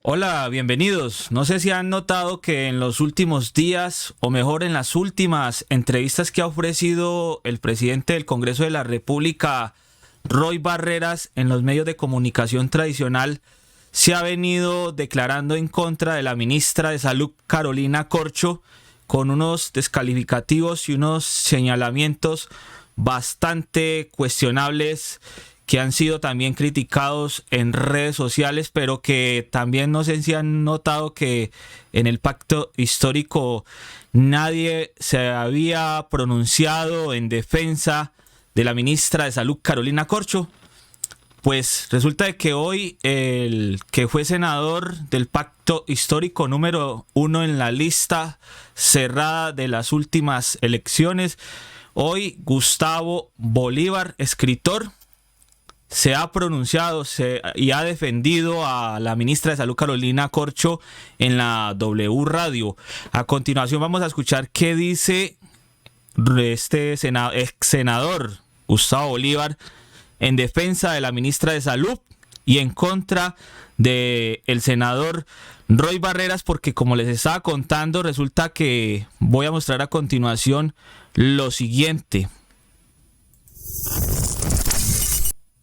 Hola, bienvenidos. No sé si han notado que en los últimos días, o mejor en las últimas entrevistas que ha ofrecido el presidente del Congreso de la República, Roy Barreras, en los medios de comunicación tradicional, se ha venido declarando en contra de la ministra de Salud, Carolina Corcho, con unos descalificativos y unos señalamientos bastante cuestionables que han sido también criticados en redes sociales, pero que también no sé si han notado que en el pacto histórico nadie se había pronunciado en defensa de la ministra de Salud, Carolina Corcho. Pues resulta de que hoy el que fue senador del pacto histórico número 1 en la lista cerrada de las últimas elecciones, hoy Gustavo Bolívar, escritor, se ha pronunciado y ha defendido a la ministra de Salud, Carolina Corcho, en la W Radio. A continuación vamos a escuchar qué dice este ex senador Gustavo Bolívar en defensa de la ministra de Salud y en contra del senador Roy Barreras, porque como les estaba contando, resulta que voy a mostrar a continuación lo siguiente.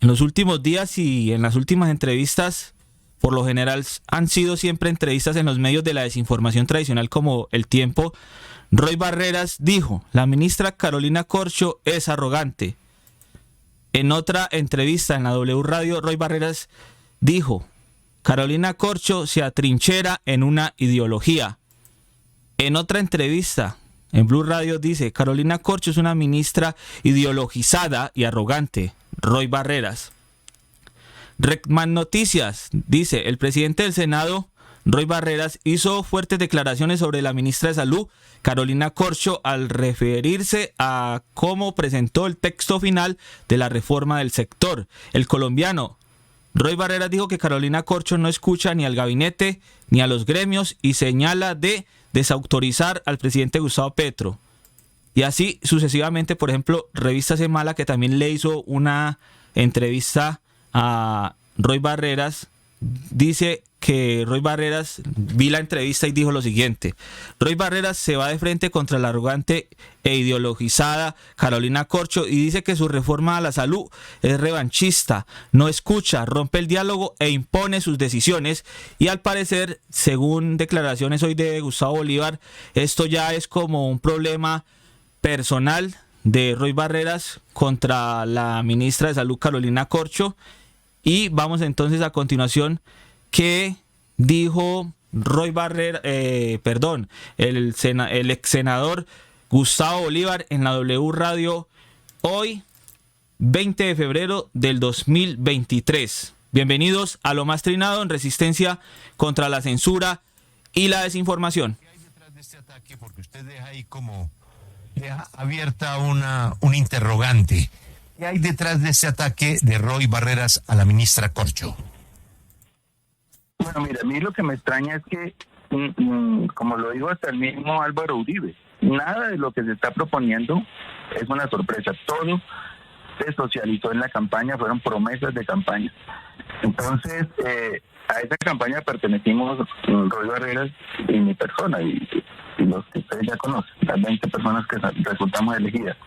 En los últimos días y en las últimas entrevistas, por lo general han sido siempre entrevistas en los medios de la desinformación tradicional como El Tiempo, Roy Barreras dijo: la ministra Carolina Corcho es arrogante. En otra entrevista en la W Radio, Roy Barreras dijo: Carolina Corcho se atrinchera en una ideología. En otra entrevista en Blue Radio dice: Carolina Corcho es una ministra ideologizada y arrogante. Roy Barreras. Recman Noticias dice: el presidente del Senado, Roy Barreras, hizo fuertes declaraciones sobre la ministra de Salud, Carolina Corcho, al referirse a cómo presentó el texto final de la reforma del sector. El colombiano Roy Barreras dijo que Carolina Corcho no escucha ni al gabinete ni a los gremios y señala de desautorizar al presidente Gustavo Petro. Y así sucesivamente. Por ejemplo, Revista Semana, que también le hizo una entrevista a Roy Barreras, dice que Roy Barreras, vi la entrevista y dijo lo siguiente: Roy Barreras se va de frente contra la arrogante e ideologizada Carolina Corcho y dice que su reforma a la salud es revanchista, no escucha, rompe el diálogo e impone sus decisiones. Y al parecer, según declaraciones hoy de Gustavo Bolívar, esto ya es como un problema personal de Roy Barreras contra la ministra de Salud, Carolina Corcho. Y vamos entonces a continuación qué dijo Roy Barreras, el ex senador Gustavo Bolívar en la W Radio hoy, 20 de febrero del 2023. Bienvenidos a Lo Más Trinado en Resistencia contra la Censura y la Desinformación. ¿Qué hay detrás de este ataque? Porque usted deja ahí como deja abierta un interrogante. ¿Qué hay detrás de ese ataque de Roy Barreras a la ministra Corcho? Bueno, mira, a mí lo que me extraña es que, como lo digo hasta el mismo Álvaro Uribe, nada de lo que se está proponiendo es una sorpresa. Todo se socializó en la campaña, fueron promesas de campaña. Entonces, a esa campaña pertenecimos Roy Barreras y mi persona, y los que ustedes ya conocen, las 20 personas que resultamos elegidas.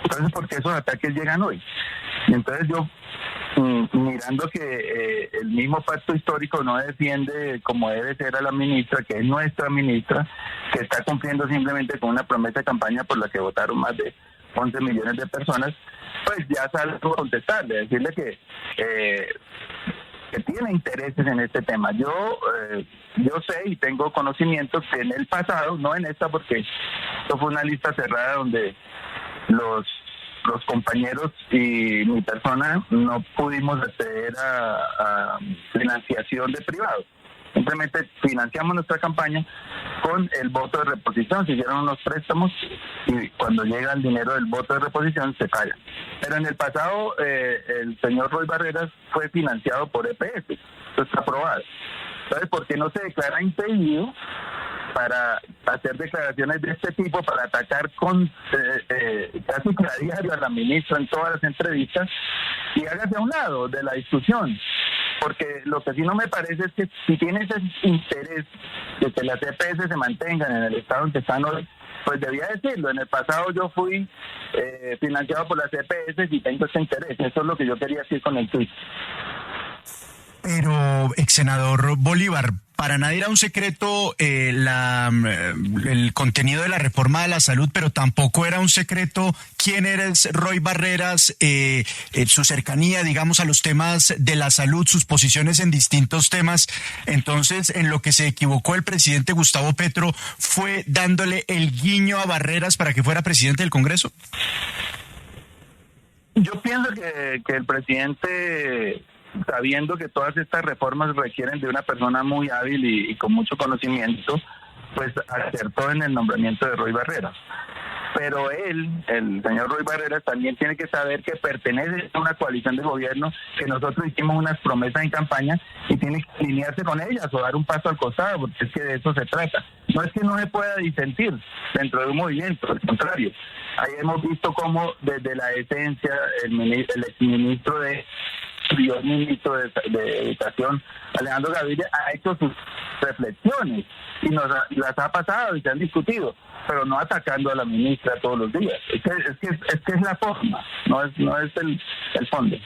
Entonces, ¿por qué esos ataques llegan hoy? Y entonces yo, mirando que el mismo pacto histórico no defiende como debe ser a la ministra, que es nuestra ministra, que está cumpliendo simplemente con una promesa de campaña por la que votaron más de 11 millones de personas, pues ya salgo a contestarle, decirle que tiene intereses en este tema. Yo sé y tengo conocimiento que en el pasado, no en esta porque esto fue una lista cerrada donde los compañeros y mi persona no pudimos acceder a financiación de privados. Simplemente financiamos nuestra campaña con el voto de reposición. Se hicieron unos préstamos y cuando llega el dinero del voto de reposición se cae. Pero en el pasado el señor Roy Barreras fue financiado por EPS. Eso está aprobado. Entonces, ¿por qué no se declara impedido para hacer declaraciones de este tipo, para atacar casi cada diario a la ministra en todas las entrevistas, y hágase a un lado de la discusión? porque lo que sí no me parece es que si tiene ese interés de que las EPS se mantengan en el estado en que están hoy, pues debía decirlo. En el pasado yo fui financiado por las EPS y tengo ese interés. Eso es lo que yo quería decir con el tuit. Pero, ex senador Bolívar, para nadie era un secreto el contenido de la reforma de la salud, pero tampoco era un secreto quién era Roy Barreras, su cercanía, digamos, a los temas de la salud, sus posiciones en distintos temas. Entonces, en lo que se equivocó el presidente Gustavo Petro fue dándole el guiño a Barreras para que fuera presidente del Congreso. Yo pienso que el presidente, sabiendo que todas estas reformas requieren de una persona muy hábil y con mucho conocimiento, pues acertó en el nombramiento de Roy Barreras. Pero él, el señor Roy Barreras, también tiene que saber que pertenece a una coalición de gobierno, que nosotros hicimos unas promesas en campaña y tiene que alinearse con ellas o dar un paso al costado, porque es que de eso se trata. No es que no se pueda disentir dentro de un movimiento, al contrario. Ahí hemos visto cómo desde la esencia el exministro Dios ministro de Educación, Alejandro Gaviria, ha hecho sus reflexiones y las ha pasado y se han discutido, pero no atacando a la ministra todos los días. Es que es la forma, no es el fondo.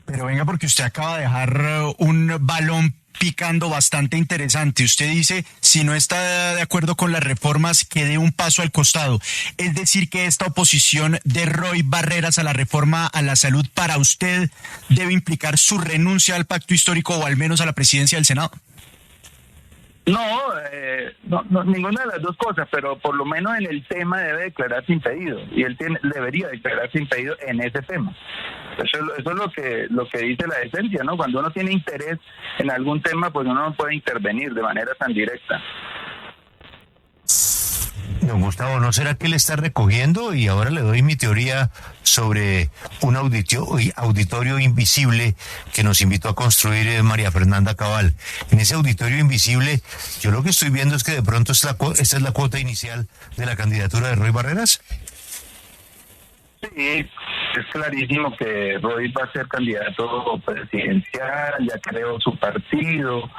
Pero venga, porque usted acaba de dejar un balón picando bastante interesante. Usted dice, si no está de acuerdo con las reformas, que dé un paso al costado. Es decir, que esta oposición de Roy Barreras a la reforma a la salud, para usted, debe implicar su renuncia al pacto histórico o al menos a la presidencia del Senado. No, ninguna de las dos cosas, pero por lo menos en el tema debe declararse impedido, y él debería declararse impedido en ese tema. Eso es lo que dice la esencia, ¿no? Cuando uno tiene interés en algún tema, pues uno no puede intervenir de manera tan directa. Don Gustavo, ¿no será que le está recogiendo? Y ahora le doy mi teoría sobre un auditorio invisible que nos invitó a construir María Fernanda Cabal. En ese auditorio invisible, yo lo que estoy viendo es que de pronto esta es la cuota inicial de la candidatura de Roy Barreras. Sí, es clarísimo que Roy va a ser candidato presidencial, ya creó su partido,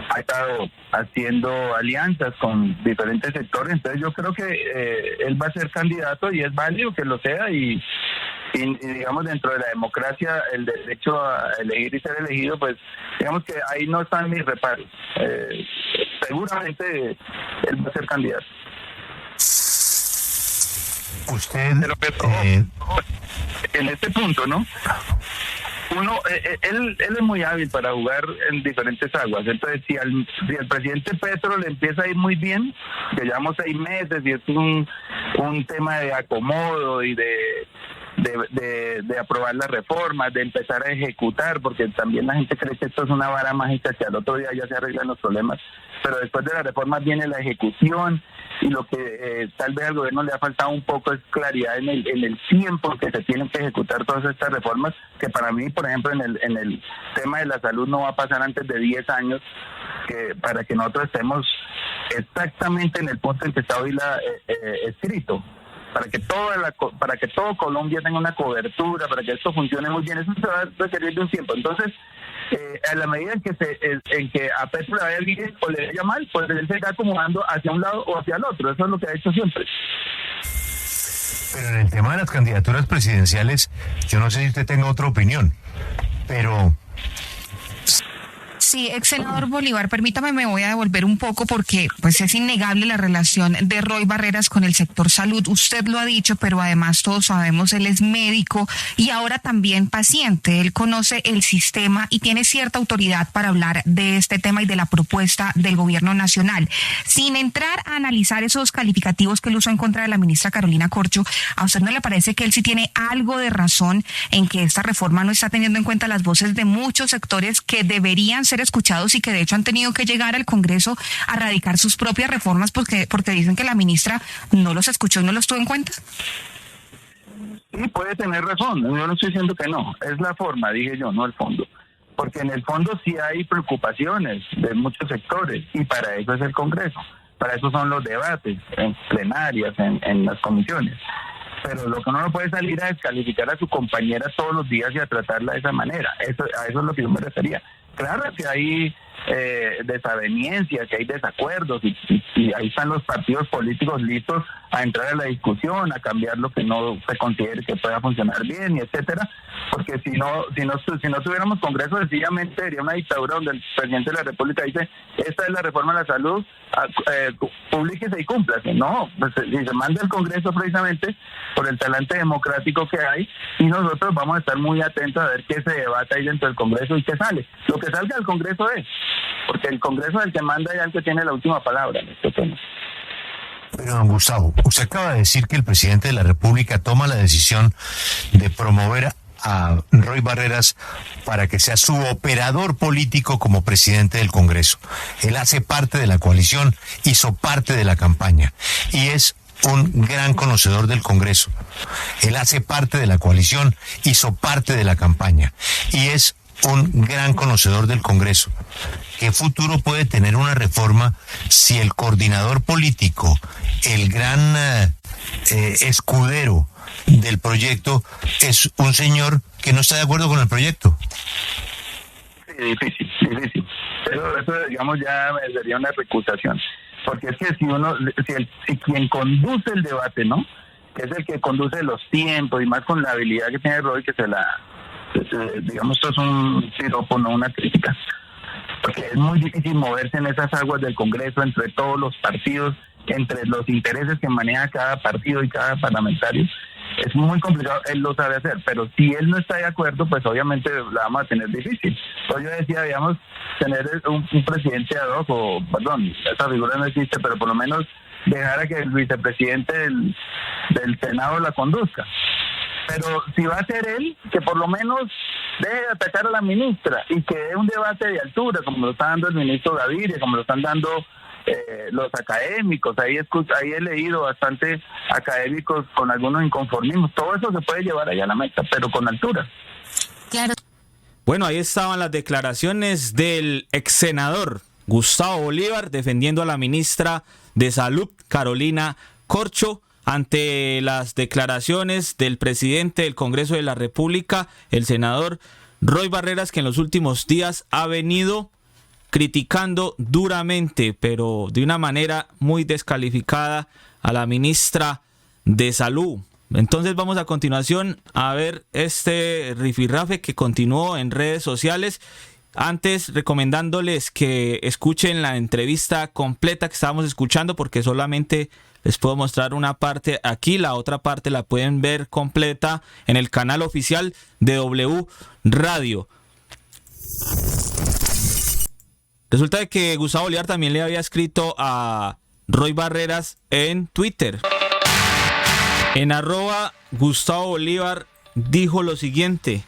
ha estado haciendo alianzas con diferentes sectores, entonces yo creo que él va a ser candidato y es válido que lo sea y digamos, dentro de la democracia, el derecho a elegir y ser elegido, pues digamos que ahí no están mis reparos. Seguramente él va a ser candidato. Usted... Pero en este punto, ¿no? Él es muy hábil para jugar en diferentes aguas. Entonces, si al presidente Petro le empieza a ir muy bien, que llevamos 6 meses y es un tema de acomodo y de aprobar las reformas, de empezar a ejecutar, porque también la gente cree que esto es una vara mágica que al otro día ya se arreglan los problemas, pero después de las reformas viene la ejecución, y lo que tal vez al gobierno le ha faltado un poco es claridad en el tiempo que se tienen que ejecutar todas estas reformas, que para mí, por ejemplo, en el tema de la salud no va a pasar antes de 10 años, para que nosotros estemos exactamente en el punto en que está hoy escrito. Para que todo Colombia tenga una cobertura, para que esto funcione muy bien, eso se va a requerir de un tiempo. Entonces, a la medida en que a Petro le vaya bien o le vaya mal, pues él se está acomodando hacia un lado o hacia el otro. Eso es lo que ha hecho siempre. Pero en el tema de las candidaturas presidenciales, yo no sé si usted tenga otra opinión, pero... Sí, ex senador Bolívar, permítame, me voy a devolver un poco porque pues es innegable la relación de Roy Barreras con el sector salud. Usted lo ha dicho, pero además todos sabemos, él es médico y ahora también paciente. Él conoce el sistema y tiene cierta autoridad para hablar de este tema y de la propuesta del gobierno nacional. Sin entrar a analizar esos calificativos que él usó en contra de la ministra Carolina Corcho, ¿a usted no le parece que él sí tiene algo de razón en que esta reforma no está teniendo en cuenta las voces de muchos sectores que deberían ser escuchados y que de hecho han tenido que llegar al Congreso a radicar sus propias reformas porque dicen que la ministra no los escuchó y no los tuvo en cuenta? Sí, puede tener razón, yo no estoy diciendo que no, es la forma, dije yo, no el fondo, porque en el fondo sí hay preocupaciones de muchos sectores y para eso es el Congreso, para eso son los debates en plenarias, en las comisiones. pero lo que uno no puede salir a descalificar a su compañera todos los días y a tratarla de esa manera. A eso es lo que yo me refería. Claro que hay desavenencias, que hay desacuerdos y ahí están los partidos políticos listos a entrar a la discusión, a cambiar lo que no se considere que pueda funcionar bien, y etcétera, porque si no tuviéramos Congreso, sencillamente sería una dictadura donde el presidente de la República dice: esta es la reforma de la salud, publíquese y cúmplase. No, pues si se manda el Congreso precisamente por el talante democrático que hay, y nosotros vamos a estar muy atentos a ver qué se debate ahí dentro del Congreso y qué sale. Lo que salga del Congreso es, porque el Congreso es el que manda y el que tiene la última palabra en este tema. Pero, don Gustavo, usted acaba de decir que el presidente de la República toma la decisión de promover a Roy Barreras para que sea su operador político como presidente del Congreso. Él hace parte de la coalición, hizo parte de la campaña y es un gran conocedor del Congreso. Él hace parte de la coalición, hizo parte de la campaña y es un gran conocedor del Congreso. ¿Qué futuro puede tener una reforma si el coordinador político, el gran escudero del proyecto, es un señor que no está de acuerdo con el proyecto? Sí, difícil. Pero eso, digamos, ya sería una recusación. Porque es que si quien conduce el debate, ¿no?, que es el que conduce los tiempos, y más con la habilidad que tiene Roy, que digamos, esto es un piropo, no una crítica, porque es muy difícil moverse en esas aguas del Congreso, entre todos los partidos, entre los intereses que maneja cada partido y cada parlamentario. Es muy complicado. Él lo sabe hacer, pero si él no está de acuerdo, pues obviamente la vamos a tener difícil. Pues yo decía, digamos, tener un presidente ad hoc, esa figura no existe, pero por lo menos dejar a que el vicepresidente del Senado la conduzca. Pero si va a ser él, que por lo menos deje de atacar a la ministra y que dé un debate de altura, como lo está dando el ministro Gaviria, como lo están dando los académicos. Ahí he leído bastante académicos con algunos inconformismos. Todo eso se puede llevar allá a la meta, pero con altura. Claro. Bueno, ahí estaban las declaraciones del ex senador Gustavo Bolívar defendiendo a la ministra de Salud, Carolina Corcho, ante las declaraciones del presidente del Congreso de la República, el senador Roy Barreras, que en los últimos días ha venido criticando duramente, pero de una manera muy descalificada, a la ministra de Salud. Entonces vamos a continuación a ver este rifirrafe que continuó en redes sociales. Antes, recomendándoles que escuchen la entrevista completa que estábamos escuchando, porque solamente les puedo mostrar una parte aquí, la otra parte la pueden ver completa en el canal oficial de W Radio. Resulta de que Gustavo Bolívar también le había escrito a Roy Barreras en Twitter. En @Gustavo Bolívar dijo lo siguiente: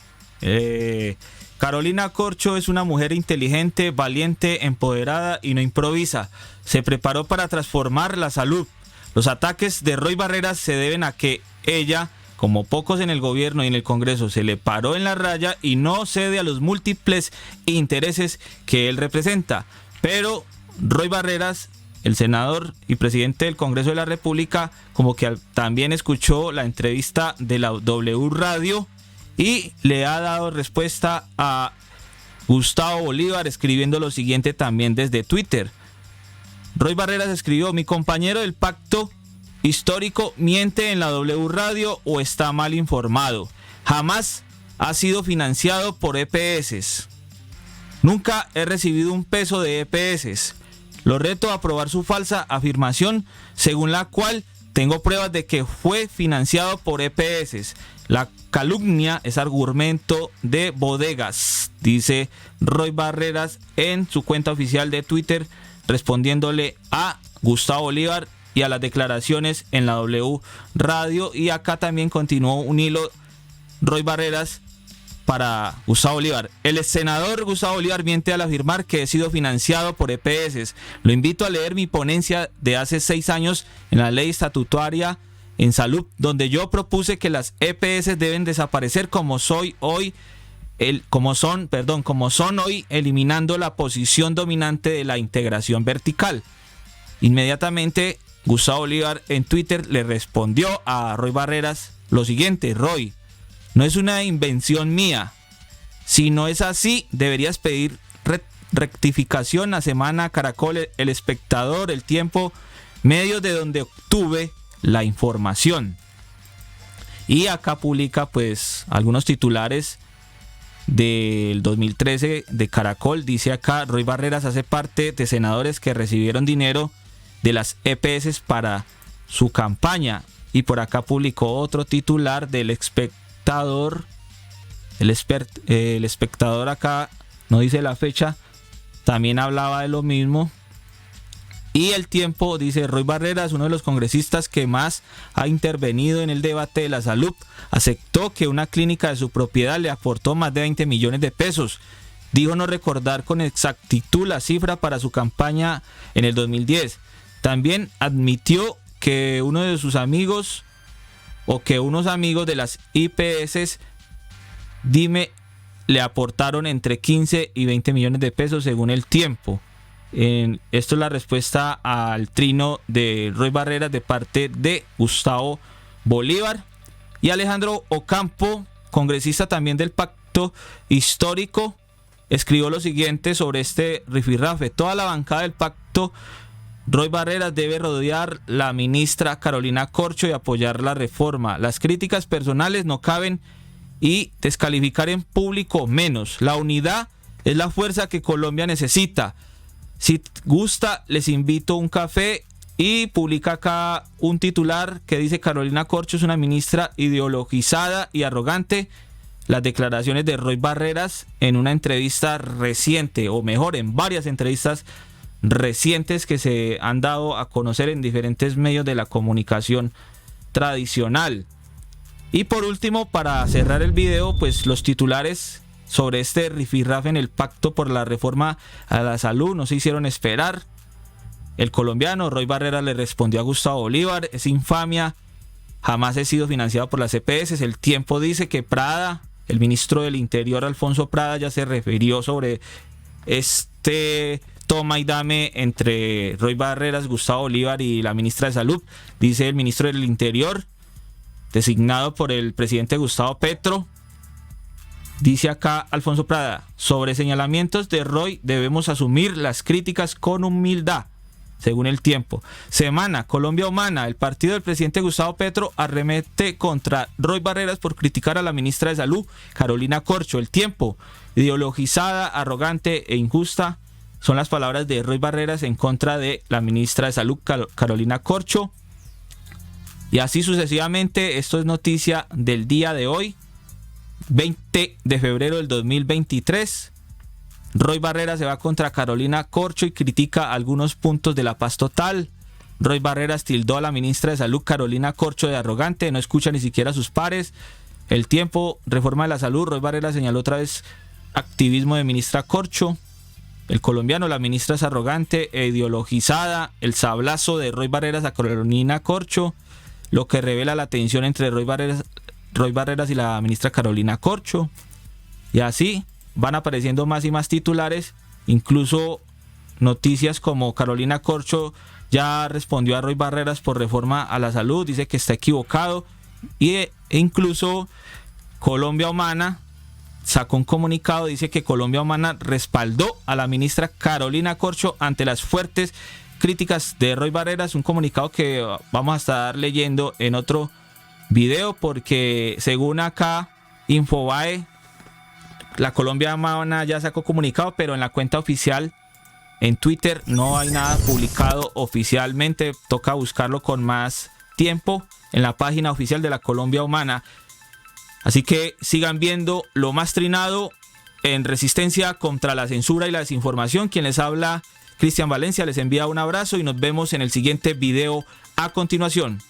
Carolina Corcho es una mujer inteligente, valiente, empoderada y no improvisa. Se preparó para transformar la salud. Los ataques de Roy Barreras se deben a que ella, como pocos en el gobierno y en el Congreso, se le paró en la raya y no cede a los múltiples intereses que él representa. Pero Roy Barreras, el senador y presidente del Congreso de la República, como que también escuchó la entrevista de la W Radio y le ha dado respuesta a Gustavo Bolívar escribiendo lo siguiente también desde Twitter. Roy Barreras escribió: mi compañero del pacto histórico miente en la W Radio o está mal informado. Jamás ha sido financiado por EPS. Nunca he recibido un peso de EPS. Lo reto a probar su falsa afirmación, según la cual tengo pruebas de que fue financiado por EPS. La calumnia es argumento de bodegas, dice Roy Barreras en su cuenta oficial de Twitter, respondiéndole a Gustavo Bolívar y a las declaraciones en la W Radio. Y acá también continuó un hilo Roy Barreras para Gustavo Bolívar. El senador Gustavo Bolívar miente al afirmar que he sido financiado por EPS. Lo invito a leer mi ponencia de hace 6 años en la ley estatutaria en salud, donde yo propuse que las EPS deben desaparecer como son hoy, eliminando la posición dominante de la integración vertical. Inmediatamente Gustavo Bolívar en Twitter le respondió a Roy Barreras lo siguiente: Roy, no es una invención mía. Si no es así, deberías pedir rectificación a Semana, Caracol, El Espectador, El Tiempo, medios de donde obtuve la información. Y acá publica pues algunos titulares del 2013 de Caracol. Dice acá: Roy Barreras hace parte de senadores que recibieron dinero de las EPS para su campaña. Y por acá publicó otro titular del Espectador. El Espectador acá no dice la fecha, también hablaba de lo mismo. Y El Tiempo dice: Roy Barreras, uno de los congresistas que más ha intervenido en el debate de la salud, aceptó que una clínica de su propiedad le aportó más de 20 millones de pesos. Dijo no recordar con exactitud la cifra para su campaña en el 2010. También admitió que uno de sus amigos o que unos amigos de las IPS le aportaron entre 15 y 20 millones de pesos según El Tiempo. Esto es la respuesta al trino de Roy Barreras de parte de Gustavo Bolívar. Y Alejandro Ocampo, congresista también del Pacto Histórico, escribió lo siguiente sobre este rifirrafe: toda la bancada del Pacto Roy Barreras debe rodear la ministra Carolina Corcho y apoyar la reforma. Las críticas personales no caben y descalificar en público menos. La unidad es la fuerza que Colombia necesita. Si gusta, les invito a un café. Y publica acá un titular que dice: Carolina Corcho es una ministra ideologizada y arrogante. Las declaraciones de Roy Barreras en una entrevista reciente, o mejor, en varias entrevistas recientes que se han dado a conocer en diferentes medios de la comunicación tradicional. Y por último, para cerrar el video, pues los titulares sobre este rifirrafe en el Pacto por la Reforma a la Salud no se hicieron esperar. El colombiano Roy Barreras le respondió a Gustavo Bolívar: es infamia, jamás he sido financiado por las EPS. El Tiempo dice que Prada, el ministro del Interior Alfonso Prada, ya se refirió sobre este toma y dame entre Roy Barreras, Gustavo Bolívar y la ministra de Salud. Dice el ministro del Interior, designado por el presidente Gustavo Petro, dice acá Alfonso Prada: sobre señalamientos de Roy debemos asumir las críticas con humildad. Según El Tiempo. Semana, Colombia Humana, el partido del presidente Gustavo Petro arremete contra Roy Barreras por criticar a la ministra de Salud, Carolina Corcho. El Tiempo: ideologizada, arrogante e injusta, son las palabras de Roy Barreras en contra de la ministra de Salud, Carolina Corcho. Y así sucesivamente. Esto es noticia del día de hoy, 20 de febrero del 2023. Roy Barreras se va contra Carolina Corcho y critica algunos puntos de la paz total. Roy Barreras tildó a la ministra de Salud, Carolina Corcho, de arrogante, no escucha ni siquiera a sus pares. El Tiempo, reforma de la salud, Roy Barreras señaló otra vez activismo de ministra Corcho. El colombiano, la ministra es arrogante e ideologizada. El sablazo de Roy Barreras a Carolina Corcho, lo que revela la tensión entre Roy Barreras y la ministra Carolina Corcho. Y así van apareciendo más y más titulares, incluso noticias como Carolina Corcho ya respondió a Roy Barreras por reforma a la salud, dice que está equivocado, e incluso Colombia Humana sacó un comunicado, dice que Colombia Humana respaldó a la ministra Carolina Corcho ante las fuertes críticas de Roy Barreras, un comunicado que vamos a estar leyendo en otro video, porque según acá Infobae, la Colombia Humana ya sacó comunicado, pero en la cuenta oficial en Twitter no hay nada publicado oficialmente. Toca buscarlo con más tiempo en la página oficial de la Colombia Humana. Así que sigan viendo lo más trinado en Resistencia contra la Censura y la Desinformación. Quien les habla, Cristian Valencia, les envía un abrazo y nos vemos en el siguiente video a continuación.